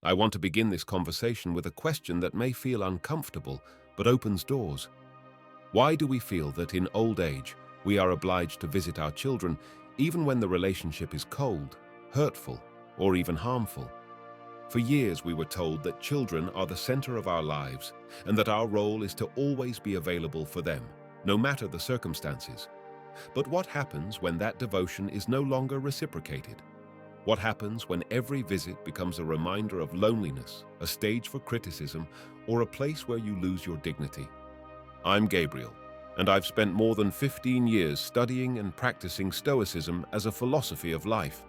I want to begin this conversation with a question that may feel uncomfortable, but opens doors. Why do we feel that in old age we are obliged to visit our children even when the relationship is cold, hurtful, or even harmful? For years we were told that children are the center of our lives and that our role is to always be available for them, no matter the circumstances. But what happens when that devotion is no longer reciprocated? What happens when every visit becomes a reminder of loneliness, a stage for criticism, or a place where you lose your dignity? I'm Gabriel, and I've spent more than 15 years studying and practicing Stoicism as a philosophy of life.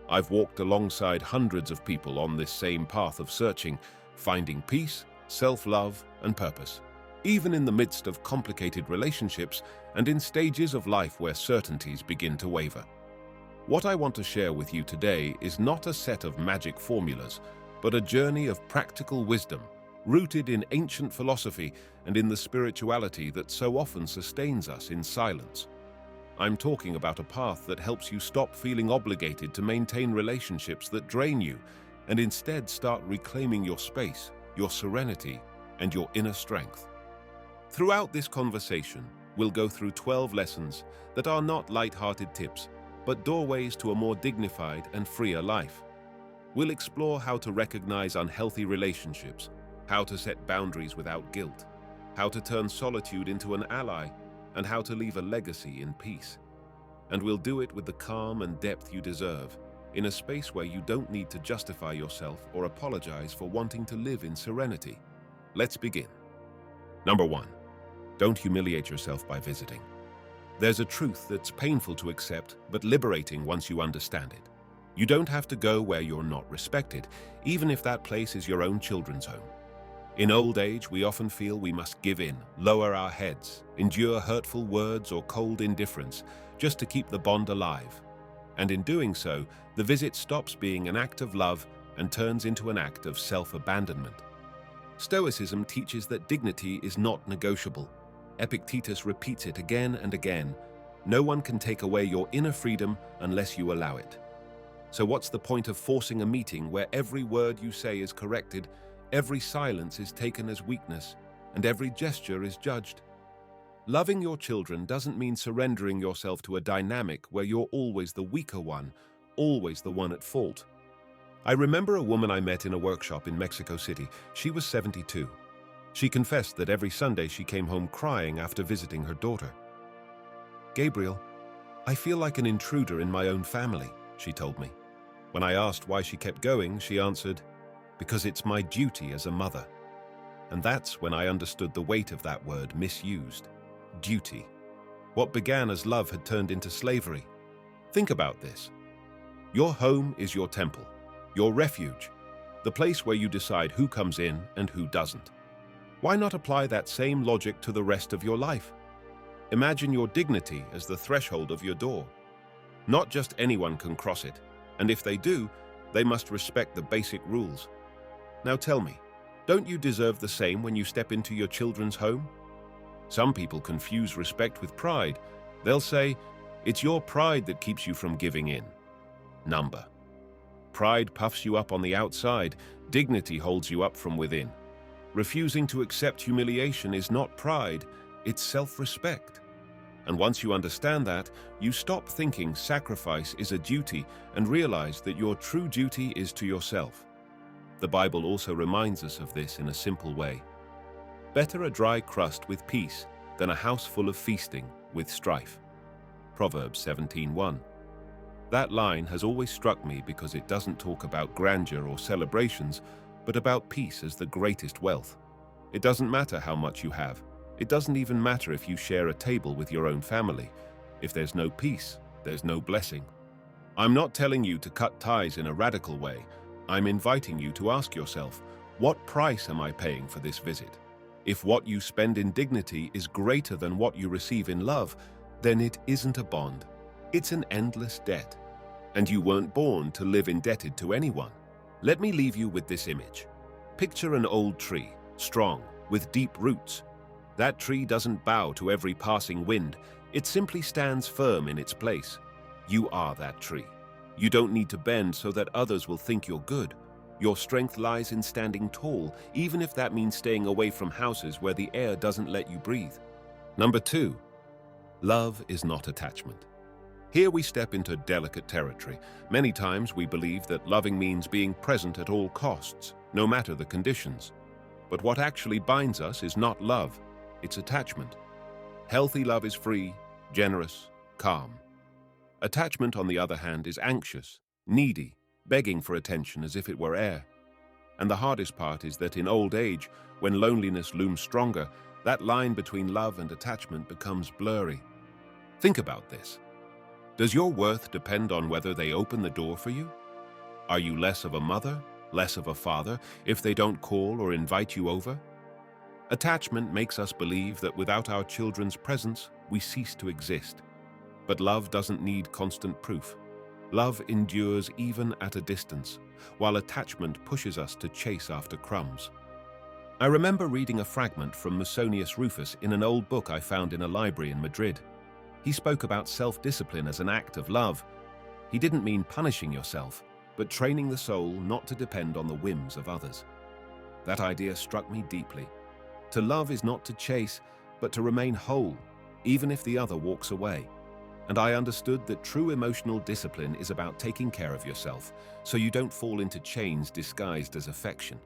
I've walked alongside hundreds of people on this same path of searching, finding peace, self-love, and purpose, even in the midst of complicated relationships and in stages of life where certainties begin to waver. What I want to share with you today is not a set of magic formulas, but a journey of practical wisdom, rooted in ancient philosophy and in the spirituality that so often sustains us in silence. I'm talking about a path that helps you stop feeling obligated to maintain relationships that drain you and instead start reclaiming your space, your serenity, and your inner strength. Throughout this conversation, we'll go through 12 lessons that are not light-hearted tips, but doorways to a more dignified and freer life. We'll explore how to recognize unhealthy relationships, how to set boundaries without guilt, how to turn solitude into an ally, and how to leave a legacy in peace. And we'll do it with the calm and depth you deserve, in a space where you don't need to justify yourself or apologize for wanting to live in serenity. Let's begin. Number 1. Don't humiliate yourself by visiting. There's a truth that's painful to accept, but liberating once you understand it. You don't have to go where you're not respected, even if that place is your own children's home. In old age, we often feel we must give in, lower our heads, endure hurtful words or cold indifference, just to keep the bond alive. And in doing so, the visit stops being an act of love and turns into an act of self-abandonment. Stoicism teaches that dignity is not negotiable. Epictetus repeats it again and again. No one can take away your inner freedom unless you allow it. So what's the point of forcing a meeting where every word you say is corrected, every silence is taken as weakness, and every gesture is judged? Loving your children doesn't mean surrendering yourself to a dynamic where you're always the weaker one, always the one at fault. I remember a woman I met in a workshop in Mexico City. She was 72. She confessed that every Sunday she came home crying after visiting her daughter. "Gabriel, I feel like an intruder in my own family," she told me. When I asked why she kept going, she answered, "Because it's my duty as a mother." And that's when I understood the weight of that word misused. Duty. What began as love had turned into slavery. Think about this. Your home is your temple, your refuge, the place where you decide who comes in and who doesn't. Why not apply that same logic to the rest of your life? Imagine your dignity as the threshold of your door. Not just anyone can cross it, and if they do, they must respect the basic rules. Now tell me, don't you deserve the same when you step into your children's home? Some people confuse respect with pride. They'll say, "It's your pride that keeps you from giving in." Number. Pride puffs you up on the outside, dignity holds you up from within. Refusing to accept humiliation is not pride, it's self-respect. And once you understand that, you stop thinking sacrifice is a duty and realize that your true duty is to yourself. The Bible also reminds us of this in a simple way. Better a dry crust with peace than a house full of feasting with strife. Proverbs 17:1. That line has always struck me because it doesn't talk about grandeur or celebrations, but about peace as the greatest wealth. It doesn't matter how much you have. It doesn't even matter if you share a table with your own family. If there's no peace, there's no blessing. I'm not telling you to cut ties in a radical way. I'm inviting you to ask yourself, what price am I paying for this visit? If what you spend in dignity is greater than what you receive in love, then it isn't a bond. It's an endless debt. And you weren't born to live indebted to anyone. Let me leave you with this image. Picture an old tree, strong, with deep roots. That tree doesn't bow to every passing wind. It simply stands firm in its place. You are that tree. You don't need to bend so that others will think you're good. Your strength lies in standing tall, even if that means staying away from houses where the air doesn't let you breathe. Number 2, love is not attachment. Here we step into delicate territory. Many times we believe that loving means being present at all costs, no matter the conditions. But what actually binds us is not love, it's attachment. Healthy love is free, generous, calm. Attachment, on the other hand, is anxious, needy, begging for attention as if it were air. And the hardest part is that in old age, when loneliness looms stronger, that line between love and attachment becomes blurry. Think about this. Does your worth depend on whether they open the door for you? Are you less of a mother, less of a father, if they don't call or invite you over? Attachment makes us believe that without our children's presence, we cease to exist. But love doesn't need constant proof. Love endures even at a distance, while attachment pushes us to chase after crumbs. I remember reading a fragment from Musonius Rufus in an old book I found in a library in Madrid. He spoke about self-discipline as an act of love. He didn't mean punishing yourself, but training the soul not to depend on the whims of others. That idea struck me deeply. To love is not to chase, but to remain whole, even if the other walks away. And I understood that true emotional discipline is about taking care of yourself, so you don't fall into chains disguised as affection.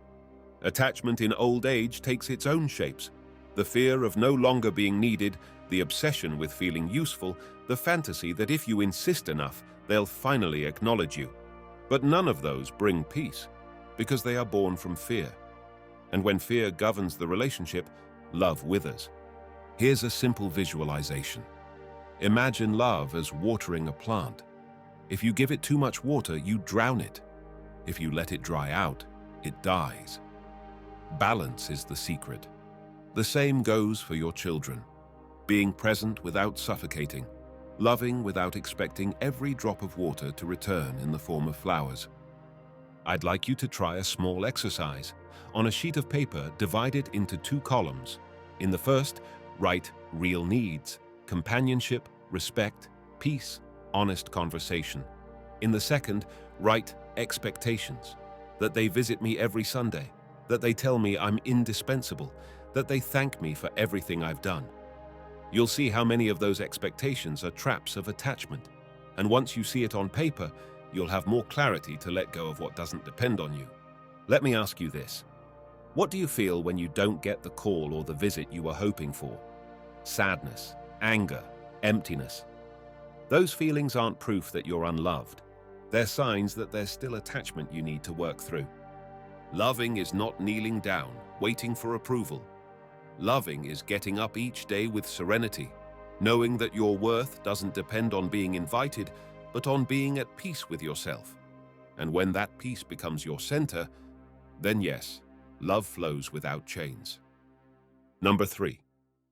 Attachment in old age takes its own shapes. The fear of no longer being needed, the obsession with feeling useful, the fantasy that if you insist enough, they'll finally acknowledge you. But none of those bring peace, because they are born from fear. And when fear governs the relationship, love withers. Here's a simple visualization. Imagine love as watering a plant. If you give it too much water, you drown it. If you let it dry out, it dies. Balance is the secret. The same goes for your children. Being present without suffocating, loving without expecting every drop of water to return in the form of flowers. I'd like you to try a small exercise. On a sheet of paper, divide it into 2 columns. In the first, write real needs, companionship, respect, peace, honest conversation. In the second, write expectations, that they visit me every Sunday, that they tell me I'm indispensable, that they thank me for everything I've done. You'll see how many of those expectations are traps of attachment. And once you see it on paper, you'll have more clarity to let go of what doesn't depend on you. Let me ask you this. What do you feel when you don't get the call or the visit you were hoping for? Sadness, anger, emptiness. Those feelings aren't proof that you're unloved. They're signs that there's still attachment you need to work through. Loving is not kneeling down, waiting for approval. Loving is getting up each day with serenity, knowing that your worth doesn't depend on being invited, but on being at peace with yourself. And when that peace becomes your center, then yes, love flows without chains. Number 3,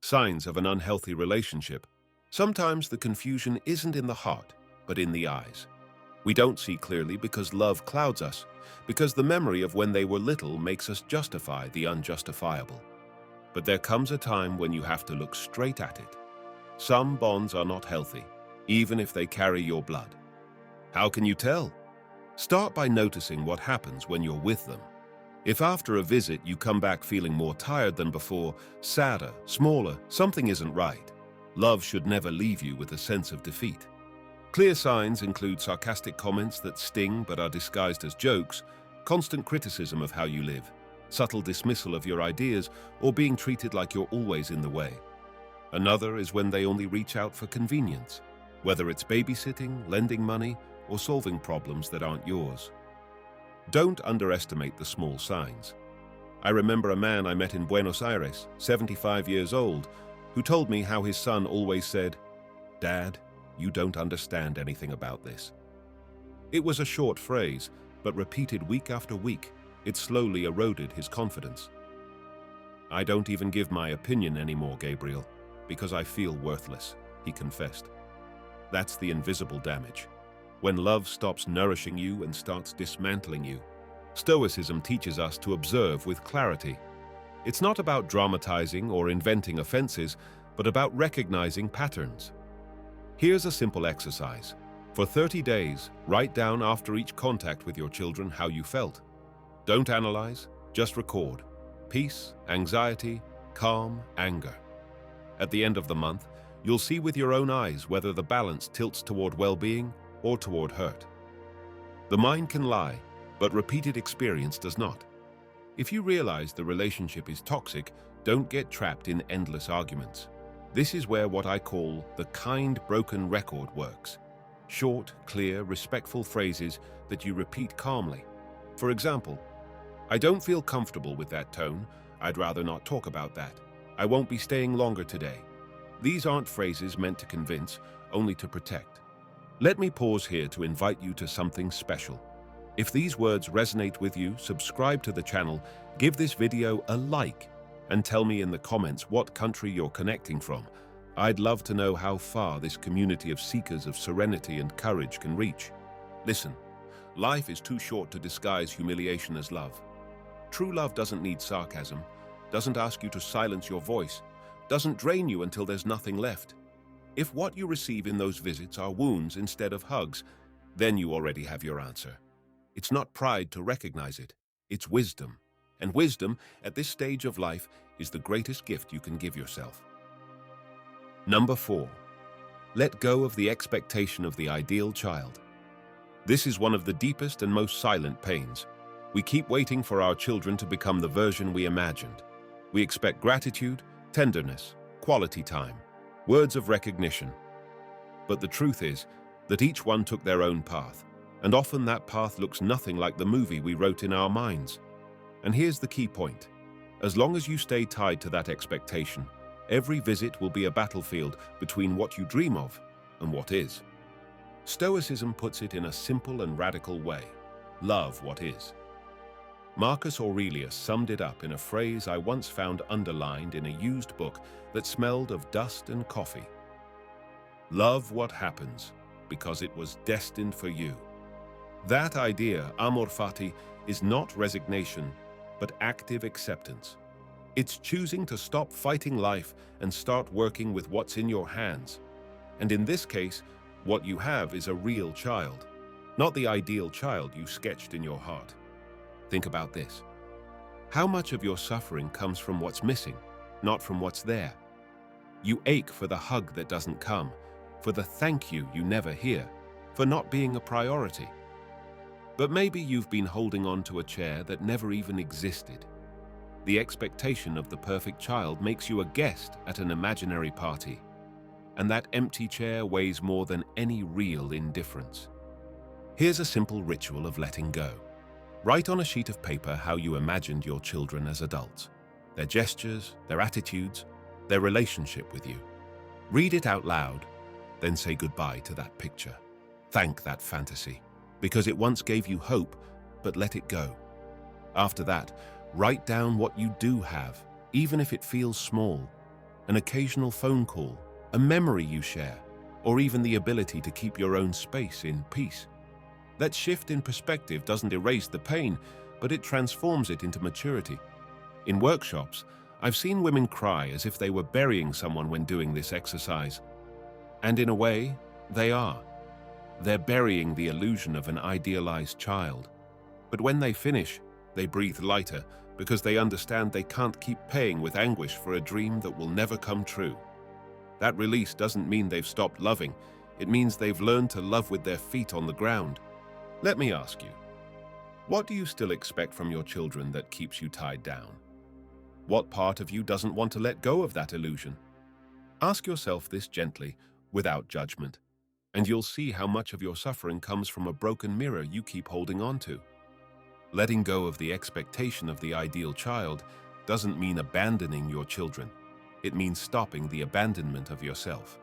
signs of an unhealthy relationship. Sometimes the confusion isn't in the heart, but in the eyes. We don't see clearly because love clouds us, because the memory of when they were little makes us justify the unjustifiable. But there comes a time when you have to look straight at it. Some bonds are not healthy, even if they carry your blood. How can you tell? Start by noticing what happens when you're with them. If after a visit you come back feeling more tired than before, sadder, smaller, something isn't right. Love should never leave you with a sense of defeat. Clear signs include sarcastic comments that sting but are disguised as jokes, constant criticism of how you live, subtle dismissal of your ideas, or being treated like you're always in the way. Another is when they only reach out for convenience, whether it's babysitting, lending money, or solving problems that aren't yours. Don't underestimate the small signs. I remember a man I met in Buenos Aires, 75 years old, who told me how his son always said, "Dad, you don't understand anything about this." It was a short phrase, but repeated week after week, it slowly eroded his confidence. "I don't even give my opinion anymore, Gabriel, because I feel worthless," he confessed. That's the invisible damage. When love stops nourishing you and starts dismantling you. Stoicism teaches us to observe with clarity. It's not about dramatizing or inventing offenses, but about recognizing patterns. Here's a simple exercise. For 30 days, write down after each contact with your children how you felt. Don't analyze, just record. Peace, anxiety, calm, anger. At the end of the month, you'll see with your own eyes whether the balance tilts toward well-being or toward hurt. The mind can lie, but repeated experience does not. If you realize the relationship is toxic, don't get trapped in endless arguments. This is where what I call the kind broken record works. Short, clear, respectful phrases that you repeat calmly. For example, "I don't feel comfortable with that tone. I'd rather not talk about that. I won't be staying longer today." These aren't phrases meant to convince, only to protect. Let me pause here to invite you to something special. If these words resonate with you, subscribe to the channel, give this video a like, and tell me in the comments what country you're connecting from. I'd love to know how far this community of seekers of serenity and courage can reach. Listen, life is too short to disguise humiliation as love. True love doesn't need sarcasm, doesn't ask you to silence your voice, doesn't drain you until there's nothing left. If what you receive in those visits are wounds instead of hugs, then you already have your answer. It's not pride to recognize it, it's wisdom. And wisdom, at this stage of life, is the greatest gift you can give yourself. Number 4. Let go of the expectation of the ideal child. This is one of the deepest and most silent pains. We keep waiting for our children to become the version we imagined. We expect gratitude, tenderness, quality time, words of recognition. But the truth is that each one took their own path, and often that path looks nothing like the movie we wrote in our minds. And here's the key point. As long as you stay tied to that expectation, every visit will be a battlefield between what you dream of and what is. Stoicism puts it in a simple and radical way. Love what is. Marcus Aurelius summed it up in a phrase I once found underlined in a used book that smelled of dust and coffee. Love what happens, because it was destined for you. That idea, amor fati, is not resignation, but active acceptance. It's choosing to stop fighting life and start working with what's in your hands. And in this case, what you have is a real child, not the ideal child you sketched in your heart. Think about this. How much of your suffering comes from what's missing, not from what's there? You ache for the hug that doesn't come, for the thank you you never hear, for not being a priority. But maybe you've been holding on to a chair that never even existed. The expectation of the perfect child makes you a guest at an imaginary party, and that empty chair weighs more than any real indifference. Here's a simple ritual of letting go. Write on a sheet of paper how you imagined your children as adults, their gestures, their attitudes, their relationship with you. Read it out loud, then say goodbye to that picture. Thank that fantasy, because it once gave you hope, but let it go. After that, write down what you do have, even if it feels small. An occasional phone call, a memory you share, or even the ability to keep your own space in peace. That shift in perspective doesn't erase the pain, but it transforms it into maturity. In workshops, I've seen women cry as if they were burying someone when doing this exercise. And in a way, they are. They're burying the illusion of an idealized child. But when they finish, they breathe lighter because they understand they can't keep paying with anguish for a dream that will never come true. That release doesn't mean they've stopped loving. It means they've learned to love with their feet on the ground. Let me ask you, what do you still expect from your children that keeps you tied down? What part of you doesn't want to let go of that illusion? Ask yourself this gently, without judgment, and you'll see how much of your suffering comes from a broken mirror you keep holding on to. Letting go of the expectation of the ideal child doesn't mean abandoning your children. It means stopping the abandonment of yourself.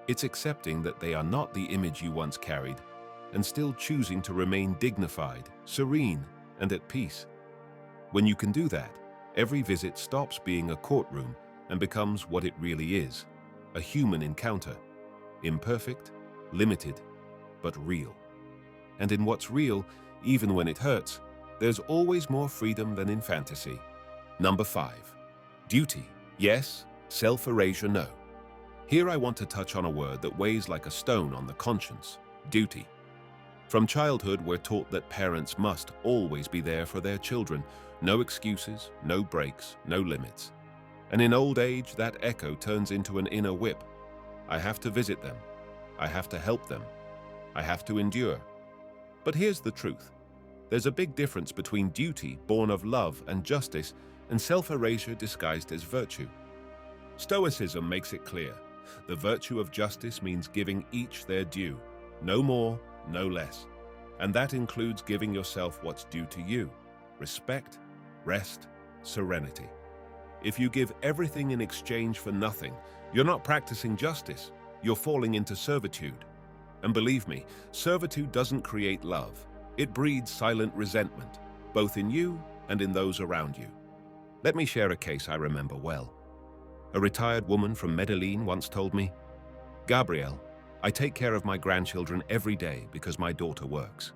It's accepting that they are not the image you once carried, and still choosing to remain dignified, serene, and at peace. When you can do that, every visit stops being a courtroom and becomes what it really is, a human encounter. Imperfect, limited, but real. And in what's real, even when it hurts, there's always more freedom than in fantasy. Number 5. Duty, yes. Self-erasure, no. Here I want to touch on a word that weighs like a stone on the conscience: duty. From childhood, we're taught that parents must always be there for their children. No excuses, no breaks, no limits. And in old age, that echo turns into an inner whip. I have to visit them. I have to help them. I have to endure. But here's the truth. There's a big difference between duty, born of love and justice, and self-erasure disguised as virtue. Stoicism makes it clear. The virtue of justice means giving each their due. No more, no less. And that includes giving yourself what's due to you. Respect, rest, serenity. If you give everything in exchange for nothing, you're not practicing justice. You're falling into servitude. And believe me, servitude doesn't create love. It breeds silent resentment, both in you and in those around you. Let me share a case I remember well. A retired woman from Medellin once told me, "Gabriel, I take care of my grandchildren every day because my daughter works.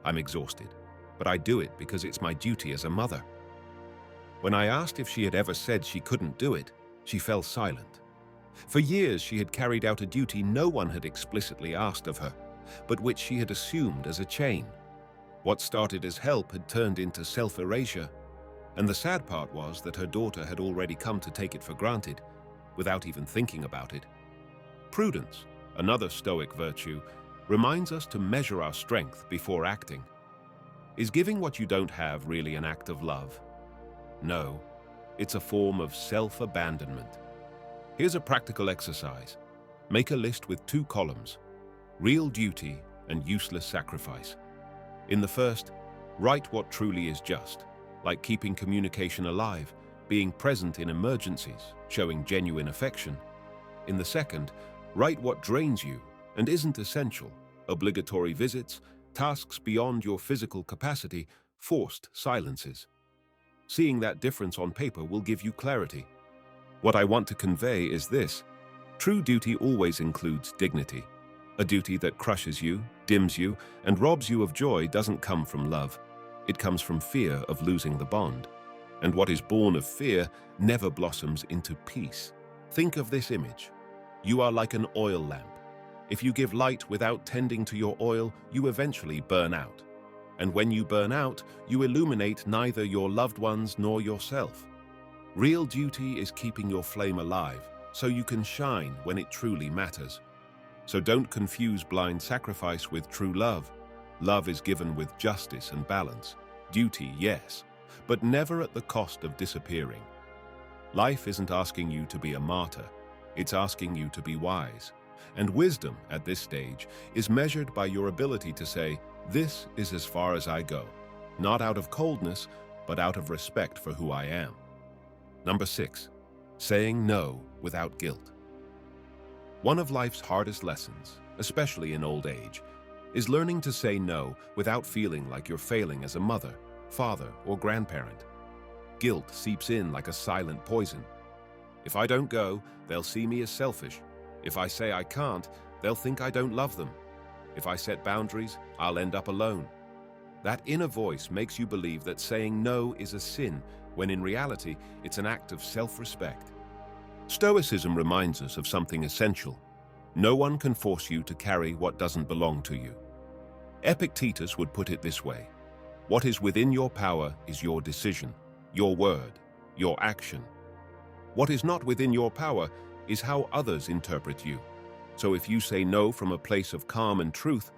I'm exhausted, but I do it because it's my duty as a mother." When I asked if she had ever said she couldn't do it, she fell silent. For years, she had carried out a duty no one had explicitly asked of her, but which she had assumed as a chain. What started as help had turned into self-erasure, and the sad part was that her daughter had already come to take it for granted, without even thinking about it. Prudence, another Stoic virtue, reminds us to measure our strength before acting. Is giving what you don't have really an act of love? No, it's a form of self-abandonment. Here's a practical exercise. Make a list with 2 columns, real duty and useless sacrifice. In the first, write what truly is just, like keeping communication alive, being present in emergencies, showing genuine affection. In the second, write what drains you and isn't essential, obligatory visits, tasks beyond your physical capacity, forced silences. Seeing that difference on paper will give you clarity. What I want to convey is this: true duty always includes dignity. A duty that crushes you, dims you, and robs you of joy doesn't come from love. It comes from fear of losing the bond. And what is born of fear never blossoms into peace. Think of this image. You are like an oil lamp. If you give light without tending to your oil, you eventually burn out. And when you burn out, you illuminate neither your loved ones nor yourself. Real duty is keeping your flame alive, so you can shine when it truly matters. So don't confuse blind sacrifice with true love. Love is given with justice and balance. Duty, yes, but never at the cost of disappearing. Life isn't asking you to be a martyr. It's asking you to be wise. And wisdom, at this stage, is measured by your ability to say, "This is as far as I go," not out of coldness, but out of respect for who I am. Number 6, saying no without guilt. One of life's hardest lessons, especially in old age, is learning to say no without feeling like you're failing as a mother, father, or grandparent. Guilt seeps in like a silent poison. If I don't go, they'll see me as selfish. If I say I can't, they'll think I don't love them. If I set boundaries, I'll end up alone. That inner voice makes you believe that saying no is a sin, when in reality, it's an act of self-respect. Stoicism reminds us of something essential. No one can force you to carry what doesn't belong to you. Epictetus would put it this way: what is within your power is your decision, your word, your action. What is not within your power is how others interpret you. So if you say no from a place of calm and truth,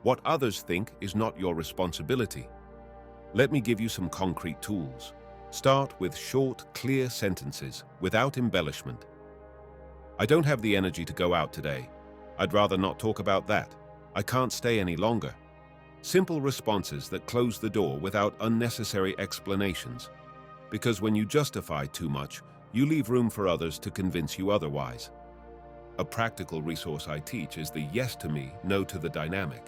what others think is not your responsibility. Let me give you some concrete tools. Start with short, clear sentences without embellishment. I don't have the energy to go out today. I'd rather not talk about that. I can't stay any longer. Simple responses that close the door without unnecessary explanations. Because when you justify too much, you leave room for others to convince you otherwise. A practical resource I teach is the yes to me, no to the dynamic.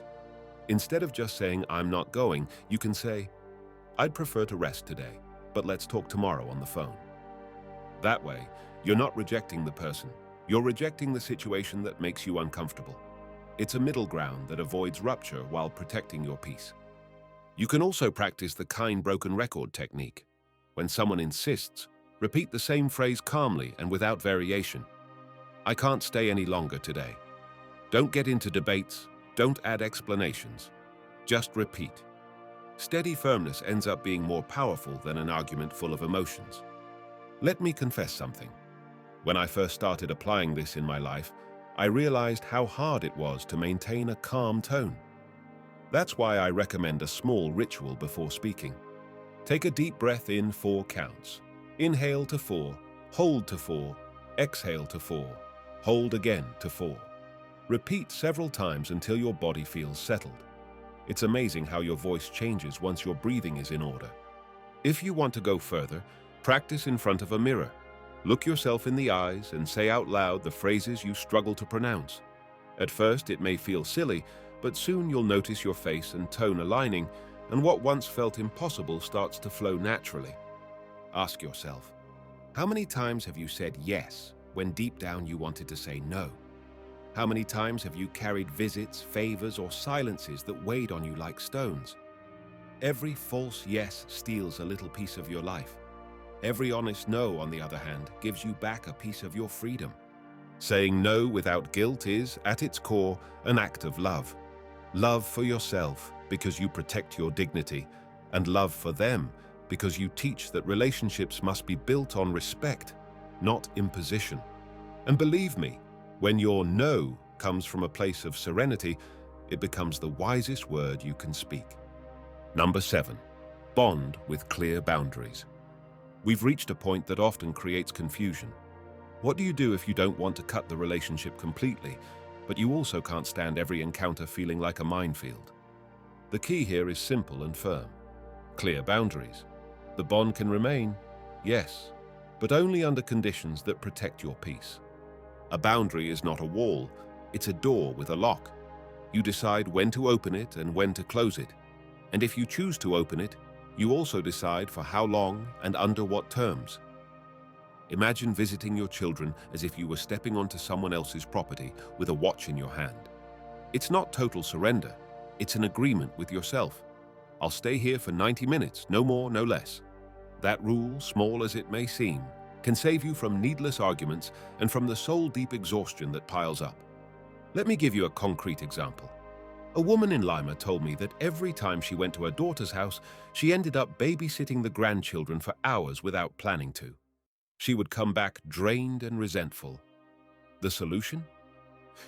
Instead of just saying I'm not going, you can say, I'd prefer to rest today, but let's talk tomorrow on the phone. That way, you're not rejecting the person. You're rejecting the situation that makes you uncomfortable. It's a middle ground that avoids rupture while protecting your peace. You can also practice the kind broken record technique. When someone insists, repeat the same phrase calmly and without variation. I can't stay any longer today. Don't get into debates. Don't add explanations. Just repeat. Steady firmness ends up being more powerful than an argument full of emotions. Let me confess something. When I first started applying this in my life, I realized how hard it was to maintain a calm tone. That's why I recommend a small ritual before speaking. Take a deep breath in 4 counts. Inhale to 4, hold to 4, exhale to 4, hold again to 4. Repeat several times until your body feels settled. It's amazing how your voice changes once your breathing is in order. If you want to go further, practice in front of a mirror. Look yourself in the eyes and say out loud the phrases you struggle to pronounce. At first, it may feel silly, but soon you'll notice your face and tone aligning, and what once felt impossible starts to flow naturally. Ask yourself, how many times have you said yes when deep down you wanted to say no? How many times have you carried visits, favors, or silences that weighed on you like stones? Every false yes steals a little piece of your life. Every honest no, on the other hand, gives you back a piece of your freedom. Saying no without guilt is, at its core, an act of love. Love for yourself because you protect your dignity, and love for them because you teach that relationships must be built on respect, not imposition. And believe me, when your no comes from a place of serenity, it becomes the wisest word you can speak. Number 7, bond with clear boundaries. We've reached a point that often creates confusion. What do you do if you don't want to cut the relationship completely, but you also can't stand every encounter feeling like a minefield? The key here is simple and firm. Clear boundaries. The bond can remain, yes, but only under conditions that protect your peace. A boundary is not a wall, it's a door with a lock. You decide when to open it and when to close it. And if you choose to open it, you also decide for how long and under what terms. Imagine visiting your children as if you were stepping onto someone else's property with a watch in your hand. It's not total surrender, it's an agreement with yourself. I'll stay here for 90 minutes, no more, no less. That rule, small as it may seem, can save you from needless arguments and from the soul-deep exhaustion that piles up. Let me give you a concrete example. A woman in Lima told me that every time she went to her daughter's house, she ended up babysitting the grandchildren for hours without planning to. She would come back drained and resentful. The solution?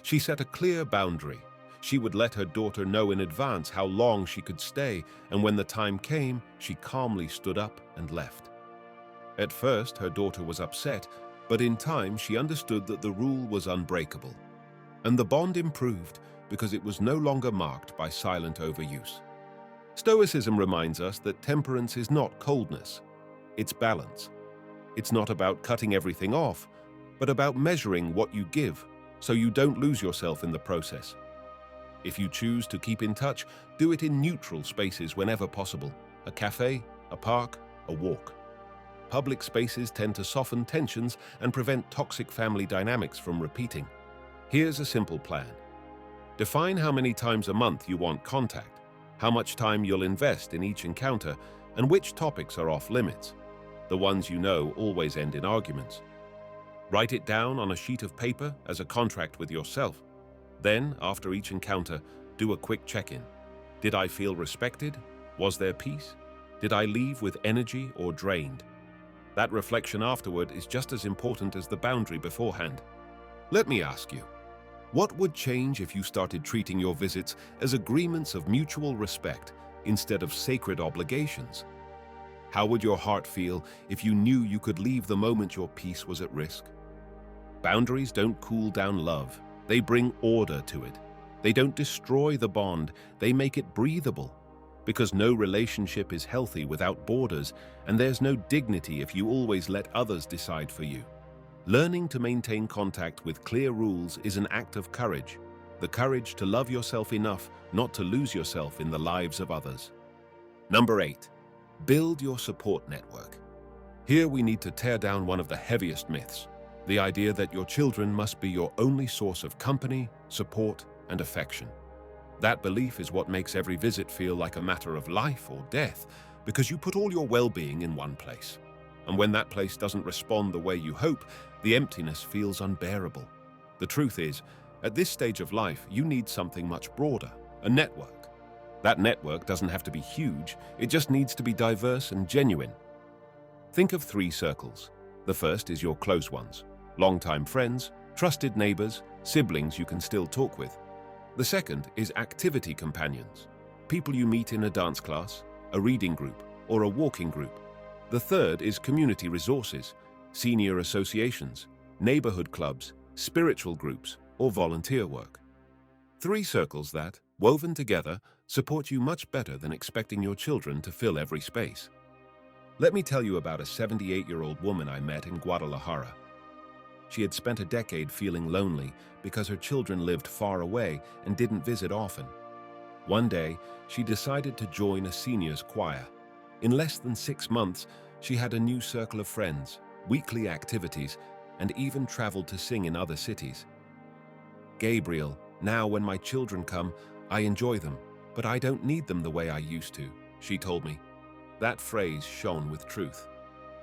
She set a clear boundary. She would let her daughter know in advance how long she could stay, and when the time came, she calmly stood up and left. At first, her daughter was upset, but in time she understood that the rule was unbreakable. And the bond improved because it was no longer marked by silent overuse. Stoicism reminds us that temperance is not coldness, it's balance. It's not about cutting everything off, but about measuring what you give so you don't lose yourself in the process. If you choose to keep in touch, do it in neutral spaces whenever possible: a cafe, a park, a walk. Public spaces tend to soften tensions and prevent toxic family dynamics from repeating. Here's a simple plan. Define how many times a month you want contact, how much time you'll invest in each encounter, and which topics are off limits. The ones you know always end in arguments. Write it down on a sheet of paper as a contract with yourself. Then, after each encounter, do a quick check-in. Did I feel respected? Was there peace? Did I leave with energy or drained? That reflection afterward is just as important as the boundary beforehand. Let me ask you, what would change if you started treating your visits as agreements of mutual respect instead of sacred obligations? How would your heart feel if you knew you could leave the moment your peace was at risk? Boundaries don't cool down love, they bring order to it. They don't destroy the bond, they make it breathable. Because no relationship is healthy without borders, and there's no dignity if you always let others decide for you. Learning to maintain contact with clear rules is an act of courage. The courage to love yourself enough not to lose yourself in the lives of others. Number 8. Build your support network. Here we need to tear down one of the heaviest myths, the idea that your children must be your only source of company, support, and affection. That belief is what makes every visit feel like a matter of life or death, because you put all your well-being in one place. And when that place doesn't respond the way you hope, the emptiness feels unbearable. The truth is, at this stage of life, you need something much broader, a network. That network doesn't have to be huge, it just needs to be diverse and genuine. Think of 3 circles. The first is your close ones, longtime friends, trusted neighbors, siblings you can still talk with. The second is activity companions, people you meet in a dance class, a reading group, or a walking group. The third is community resources, senior associations, neighborhood clubs, spiritual groups, or volunteer work. 3 circles that, woven together, support you much better than expecting your children to fill every space. Let me tell you about a 78-year-old woman I met in Guadalajara. She had spent a decade feeling lonely because her children lived far away and didn't visit often. One day, she decided to join a seniors choir. In less than 6 months, she had a new circle of friends, weekly activities, and even traveled to sing in other cities. "Gabriel, now when my children come, I enjoy them, but I don't need them the way I used to," she told me. That phrase shone with truth.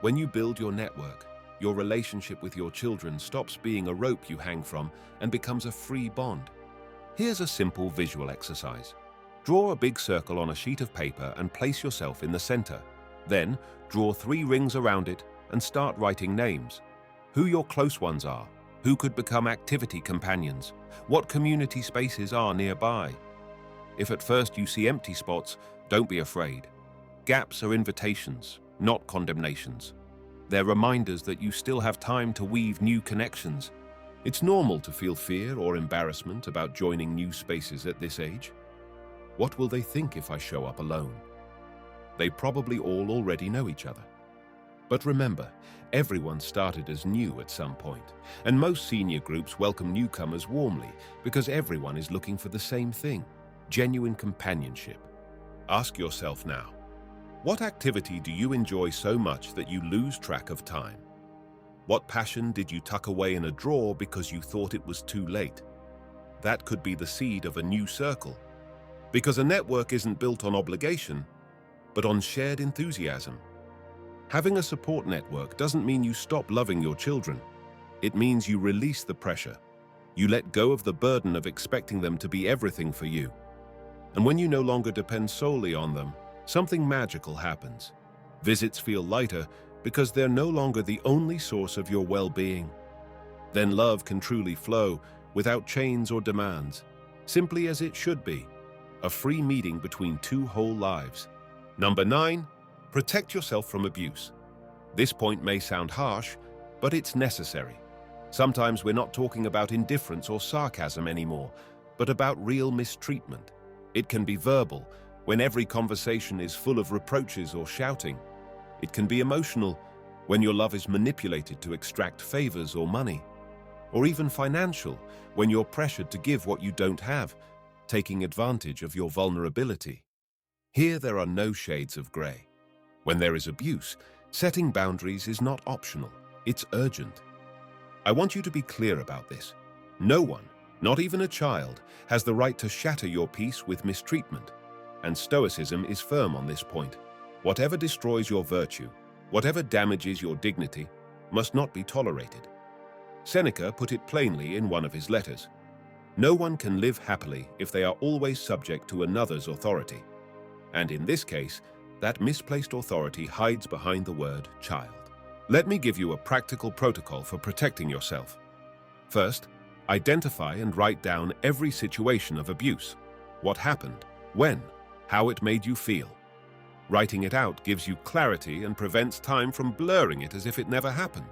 When you build your network, your relationship with your children stops being a rope you hang from and becomes a free bond. Here's a simple visual exercise. Draw a big circle on a sheet of paper and place yourself in the center. Then, draw 3 rings around it and start writing names. Who your close ones are, who could become activity companions, what community spaces are nearby. If at first you see empty spots, don't be afraid. Gaps are invitations, not condemnations. They're reminders that you still have time to weave new connections. It's normal to feel fear or embarrassment about joining new spaces at this age. What will they think if I show up alone? They probably all already know each other. But remember, everyone started as new at some point, and most senior groups welcome newcomers warmly because everyone is looking for the same thing: genuine companionship. Ask yourself now, what activity do you enjoy so much that you lose track of time? What passion did you tuck away in a drawer because you thought it was too late? That could be the seed of a new circle. Because a network isn't built on obligation, but on shared enthusiasm. Having a support network doesn't mean you stop loving your children. It means you release the pressure. You let go of the burden of expecting them to be everything for you. And when you no longer depend solely on them, something magical happens. Visits feel lighter because they're no longer the only source of your well-being. Then love can truly flow without chains or demands, simply as it should be, a free meeting between 2 whole lives. Number 9, protect yourself from abuse. This point may sound harsh, but it's necessary. Sometimes we're not talking about indifference or sarcasm anymore, but about real mistreatment. It can be verbal, when every conversation is full of reproaches or shouting. It can be emotional, when your love is manipulated to extract favors or money. Or even financial, when you're pressured to give what you don't have, taking advantage of your vulnerability. Here there are no shades of gray. When there is abuse, setting boundaries is not optional, it's urgent. I want you to be clear about this. No one, not even a child, has the right to shatter your peace with mistreatment. And Stoicism is firm on this point. Whatever destroys your virtue, whatever damages your dignity, must not be tolerated. Seneca put it plainly in one of his letters. No one can live happily if they are always subject to another's authority. And in this case, that misplaced authority hides behind the word child. Let me give you a practical protocol for protecting yourself. First, identify and write down every situation of abuse. What happened, when, how it made you feel. Writing it out gives you clarity and prevents time from blurring it as if it never happened.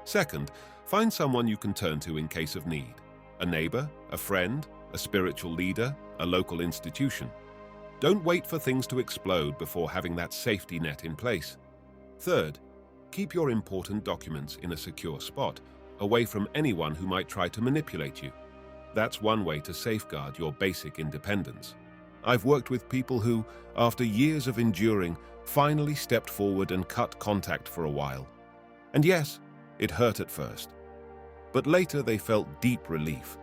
Second, find someone you can turn to in case of need. A neighbor, a friend, a spiritual leader, a local institution. Don't wait for things to explode before having that safety net in place. Third, keep your important documents in a secure spot, away from anyone who might try to manipulate you. That's one way to safeguard your basic independence. I've worked with people who, after years of enduring, finally stepped forward and cut contact for a while. And yes, it hurt at first. But later they felt deep relief,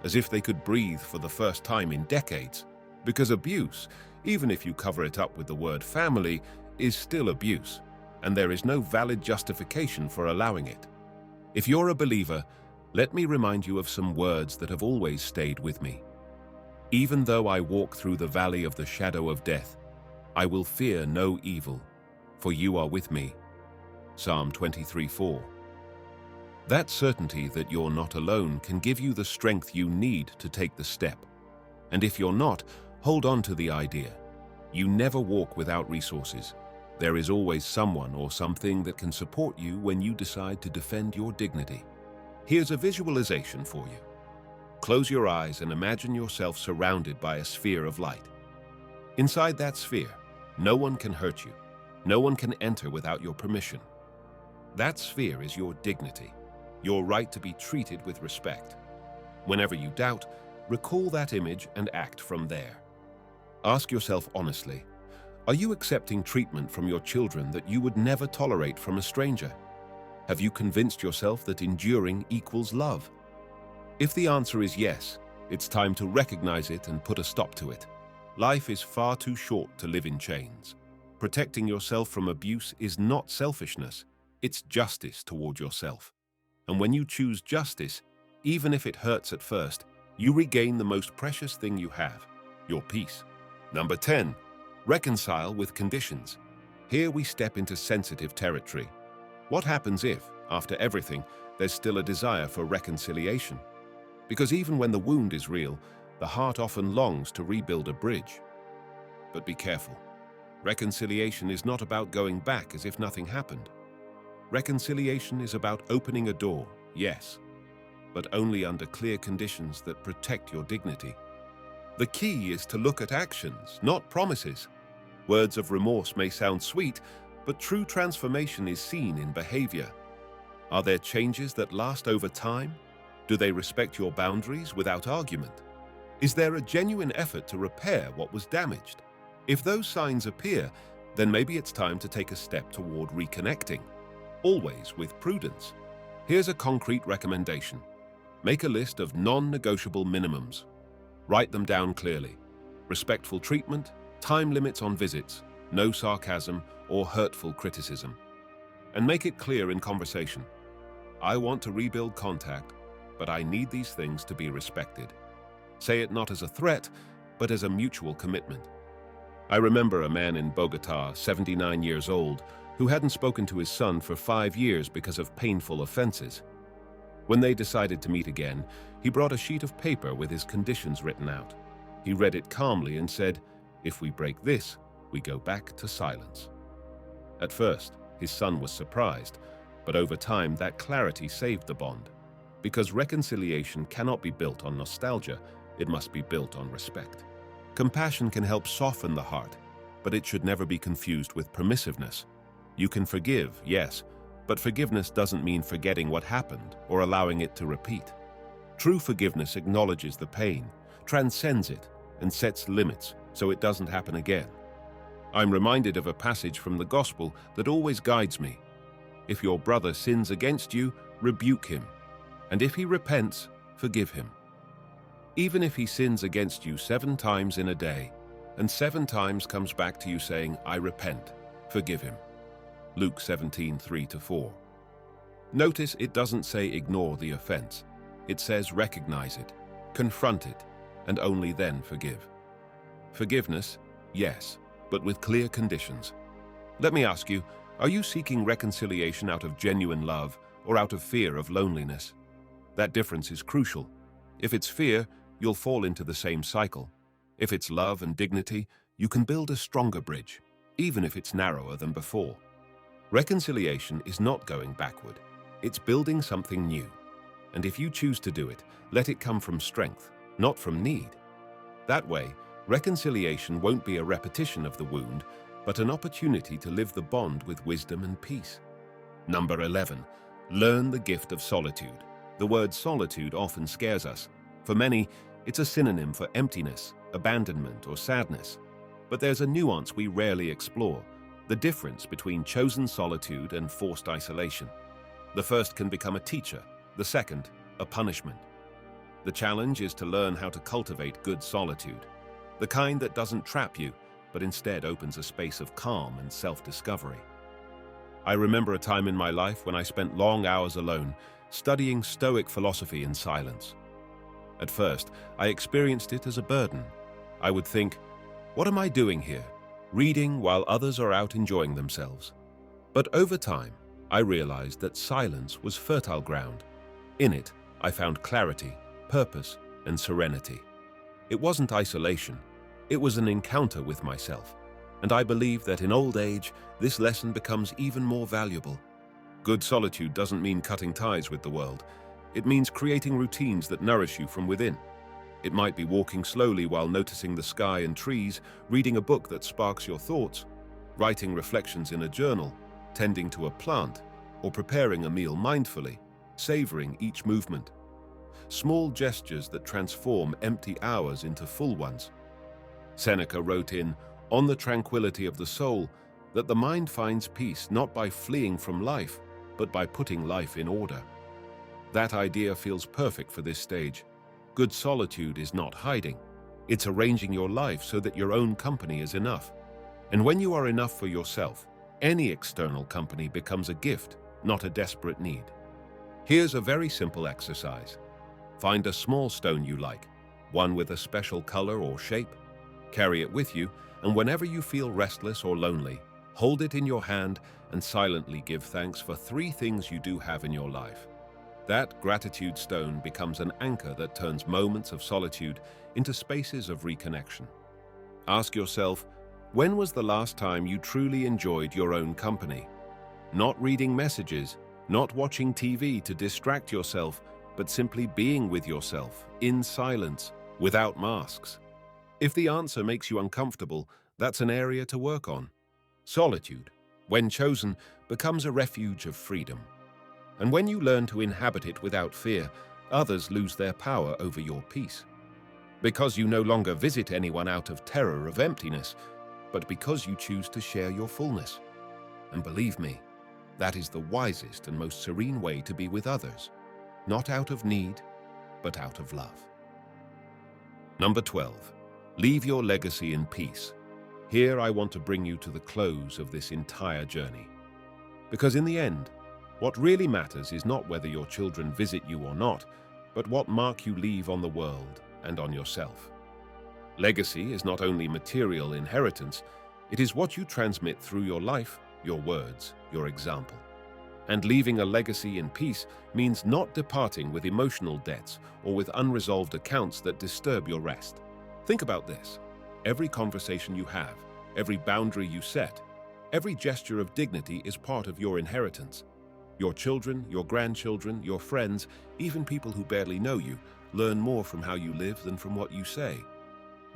as if they could breathe for the first time in decades. Because abuse, even if you cover it up with the word family, is still abuse, and there is no valid justification for allowing it. If you're a believer, let me remind you of some words that have always stayed with me. Even though I walk through the valley of the shadow of death, I will fear no evil, for you are with me. Psalm 23:4. That certainty that you're not alone can give you the strength you need to take the step. And if you're not, hold on to the idea. You never walk without resources. There is always someone or something that can support you when you decide to defend your dignity. Here's a visualization for you. Close your eyes and imagine yourself surrounded by a sphere of light. Inside that sphere, no one can hurt you. No one can enter without your permission. That sphere is your dignity, your right to be treated with respect. Whenever you doubt, recall that image and act from there. Ask yourself honestly, are you accepting treatment from your children that you would never tolerate from a stranger? Have you convinced yourself that enduring equals love? If the answer is yes, it's time to recognize it and put a stop to it. Life is far too short to live in chains. Protecting yourself from abuse is not selfishness, it's justice toward yourself. And when you choose justice, even if it hurts at first, you regain the most precious thing you have, your peace. Number 10, reconcile with conditions. Here we step into sensitive territory. What happens if, after everything, there's still a desire for reconciliation? Because even when the wound is real, the heart often longs to rebuild a bridge. But be careful. Reconciliation is not about going back as if nothing happened. Reconciliation is about opening a door, yes, but only under clear conditions that protect your dignity. The key is to look at actions, not promises. Words of remorse may sound sweet, but true transformation is seen in behavior. Are there changes that last over time? Do they respect your boundaries without argument? Is there a genuine effort to repair what was damaged? If those signs appear, then maybe it's time to take a step toward reconnecting, always with prudence. Here's a concrete recommendation. Make a list of non-negotiable minimums. Write them down clearly. Respectful treatment, time limits on visits, no sarcasm or hurtful criticism. And make it clear in conversation. I want to rebuild contact, but I need these things to be respected. Say it not as a threat, but as a mutual commitment. I remember a man in Bogota, 79 years old, who hadn't spoken to his son for 5 years because of painful offenses. When they decided to meet again, he brought a sheet of paper with his conditions written out. He read it calmly and said, "If we break this, we go back to silence." At first, his son was surprised, but over time that clarity saved the bond. Because reconciliation cannot be built on nostalgia, it must be built on respect. Compassion can help soften the heart, but it should never be confused with permissiveness. You can forgive, yes, but forgiveness doesn't mean forgetting what happened or allowing it to repeat. True forgiveness acknowledges the pain, transcends it, and sets limits so it doesn't happen again. I'm reminded of a passage from the Gospel that always guides me. If your brother sins against you, rebuke him, and if he repents, forgive him. Even if he sins against you 7 times in a day, and 7 times comes back to you saying, "I repent," forgive him. Luke 17:3-4. Notice it doesn't say ignore the offense. It says recognize it, confront it, and only then forgive. Forgiveness, yes, but with clear conditions. Let me ask you, are you seeking reconciliation out of genuine love or out of fear of loneliness? That difference is crucial. If it's fear, you'll fall into the same cycle. If it's love and dignity, you can build a stronger bridge, even if it's narrower than before. Reconciliation is not going backward. It's building something new. And if you choose to do it, let it come from strength, not from need. That way, reconciliation won't be a repetition of the wound, but an opportunity to live the bond with wisdom and peace. Number 11, learn the gift of solitude. The word solitude often scares us. For many, it's a synonym for emptiness, abandonment, or sadness. But there's a nuance we rarely explore, the difference between chosen solitude and forced isolation. The first can become a teacher, the second, a punishment. The challenge is to learn how to cultivate good solitude, the kind that doesn't trap you, but instead opens a space of calm and self-discovery. I remember a time in my life when I spent long hours alone, studying Stoic philosophy in silence. At first, I experienced it as a burden. I would think, what am I doing here? Reading while others are out enjoying themselves. But over time, I realized that silence was fertile ground. In it, I found clarity, purpose, and serenity. It wasn't isolation. It was an encounter with myself. And I believe that in old age, this lesson becomes even more valuable. Good solitude doesn't mean cutting ties with the world. It means creating routines that nourish you from within. It might be walking slowly while noticing the sky and trees, reading a book that sparks your thoughts, writing reflections in a journal, tending to a plant, or preparing a meal mindfully, savoring each movement. Small gestures that transform empty hours into full ones. Seneca wrote in On the Tranquility of the Soul that the mind finds peace not by fleeing from life, but by putting life in order. That idea feels perfect for this stage. Good solitude is not hiding. It's arranging your life so that your own company is enough. And when you are enough for yourself, any external company becomes a gift, not a desperate need. Here's a very simple exercise. Find a small stone you like, one with a special color or shape. Carry it with you, and whenever you feel restless or lonely, hold it in your hand and silently give thanks for 3 things you do have in your life. That gratitude stone becomes an anchor that turns moments of solitude into spaces of reconnection. Ask yourself, when was the last time you truly enjoyed your own company? Not reading messages, not watching TV to distract yourself, but simply being with yourself, in silence, without masks. If the answer makes you uncomfortable, that's an area to work on. Solitude, when chosen, becomes a refuge of freedom. And when you learn to inhabit it without fear, others lose their power over your peace. Because you no longer visit anyone out of terror of emptiness, but because you choose to share your fullness. And believe me, that is the wisest and most serene way to be with others, not out of need, but out of love. Number 12, leave your legacy in peace. Here I want to bring you to the close of this entire journey. Because in the end, what really matters is not whether your children visit you or not, but what mark you leave on the world and on yourself. Legacy is not only material inheritance, it is what you transmit through your life, your words, your example. And leaving a legacy in peace means not departing with emotional debts or with unresolved accounts that disturb your rest. Think about this. Every conversation you have, every boundary you set, every gesture of dignity is part of your inheritance. Your children, your grandchildren, your friends, even people who barely know you, learn more from how you live than from what you say.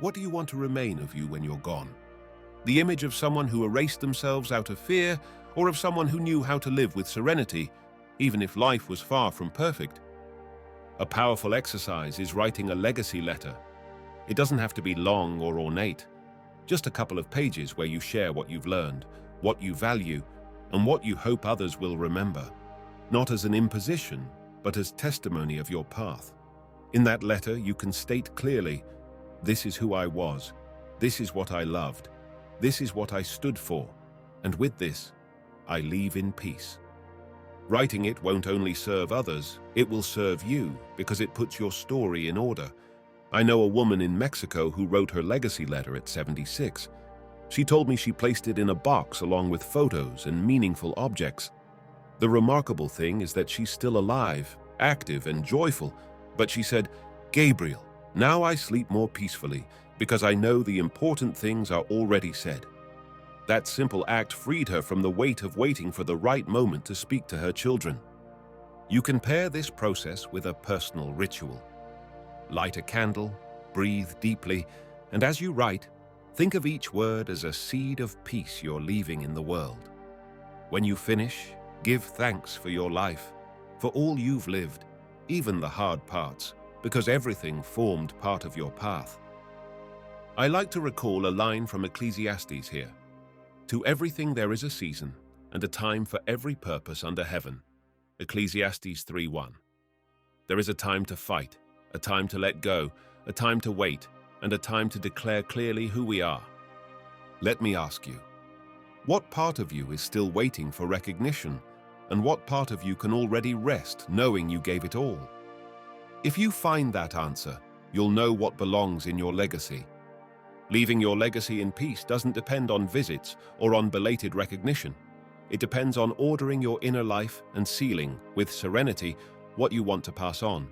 What do you want to remain of you when you're gone? The image of someone who erased themselves out of fear, or of someone who knew how to live with serenity, even if life was far from perfect? A powerful exercise is writing a legacy letter. It doesn't have to be long or ornate. Just a couple of pages where you share what you've learned, what you value, and what you hope others will remember, not as an imposition, but as testimony of your path. In that letter, you can state clearly, this is who I was, this is what I loved, this is what I stood for, and with this, I leave in peace. Writing it won't only serve others, it will serve you because it puts your story in order. I know a woman in Mexico who wrote her legacy letter at 76. She told me she placed it in a box along with photos and meaningful objects. The remarkable thing is that she's still alive, active and joyful, but she said, Gabriel, now I sleep more peacefully because I know the important things are already said. That simple act freed her from the weight of waiting for the right moment to speak to her children. You can pair this process with a personal ritual. Light a candle, breathe deeply, and as you write, think of each word as a seed of peace you're leaving in the world. When you finish, give thanks for your life, for all you've lived, even the hard parts, because everything formed part of your path. I like to recall a line from Ecclesiastes here. To everything there is a season, and a time for every purpose under heaven. Ecclesiastes 3:1. There is a time to fight, a time to let go, a time to wait, and a time to declare clearly who we are. Let me ask you, what part of you is still waiting for recognition, and what part of you can already rest knowing you gave it all? If you find that answer, you'll know what belongs in your legacy. Leaving your legacy in peace doesn't depend on visits or on belated recognition. It depends on ordering your inner life and sealing, with serenity, what you want to pass on.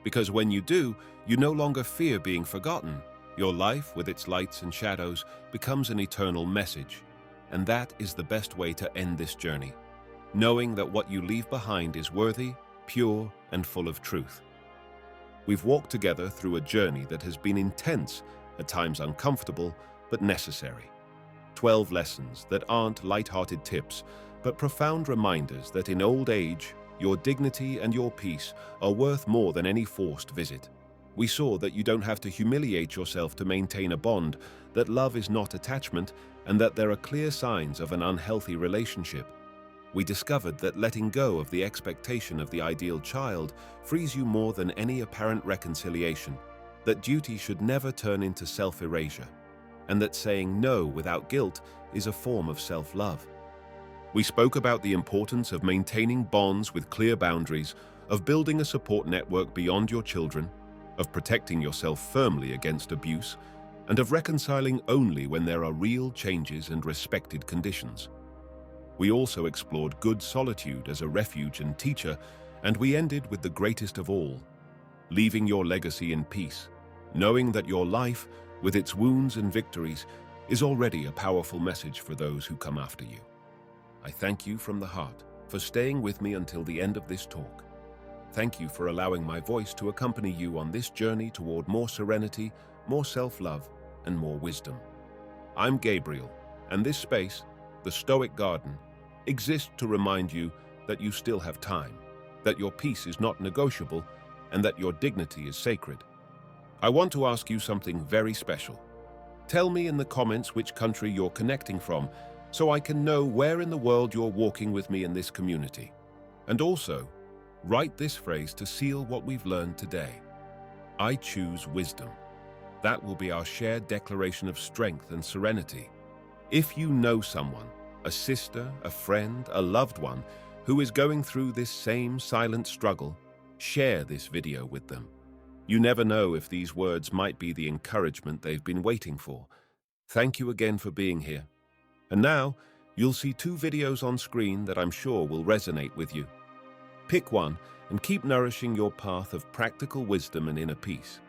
Because when you do, you no longer fear being forgotten. Your life, with its lights and shadows, becomes an eternal message. And that is the best way to end this journey, knowing that what you leave behind is worthy, pure, and full of truth. We've walked together through a journey that has been intense, at times uncomfortable, but necessary. 12 lessons that aren't light-hearted tips, but profound reminders that in old age, your dignity and your peace are worth more than any forced visit. We saw that you don't have to humiliate yourself to maintain a bond, that love is not attachment, and that there are clear signs of an unhealthy relationship. We discovered that letting go of the expectation of the ideal child frees you more than any apparent reconciliation, that duty should never turn into self-erasure, and that saying no without guilt is a form of self-love. We spoke about the importance of maintaining bonds with clear boundaries, of building a support network beyond your children, of protecting yourself firmly against abuse, and of reconciling only when there are real changes and respected conditions. We also explored good solitude as a refuge and teacher, and we ended with the greatest of all, leaving your legacy in peace, knowing that your life, with its wounds and victories, is already a powerful message for those who come after you. I thank you from the heart for staying with me until the end of this talk. Thank you for allowing my voice to accompany you on this journey toward more serenity, more self-love, and more wisdom. I'm Gabriel, and this space, the Stoic Garden, exists to remind you that you still have time, that your peace is not negotiable, and that your dignity is sacred. I want to ask you something very special. Tell me in the comments which country you're connecting from, so I can know where in the world you're walking with me in this community. And also, write this phrase to seal what we've learned today. I choose wisdom. That will be our shared declaration of strength and serenity. If you know someone, a sister, a friend, a loved one, who is going through this same silent struggle, share this video with them. You never know if these words might be the encouragement they've been waiting for. Thank you again for being here. And now, you'll see 2 videos on screen that I'm sure will resonate with you. Pick one and keep nourishing your path of practical wisdom and inner peace.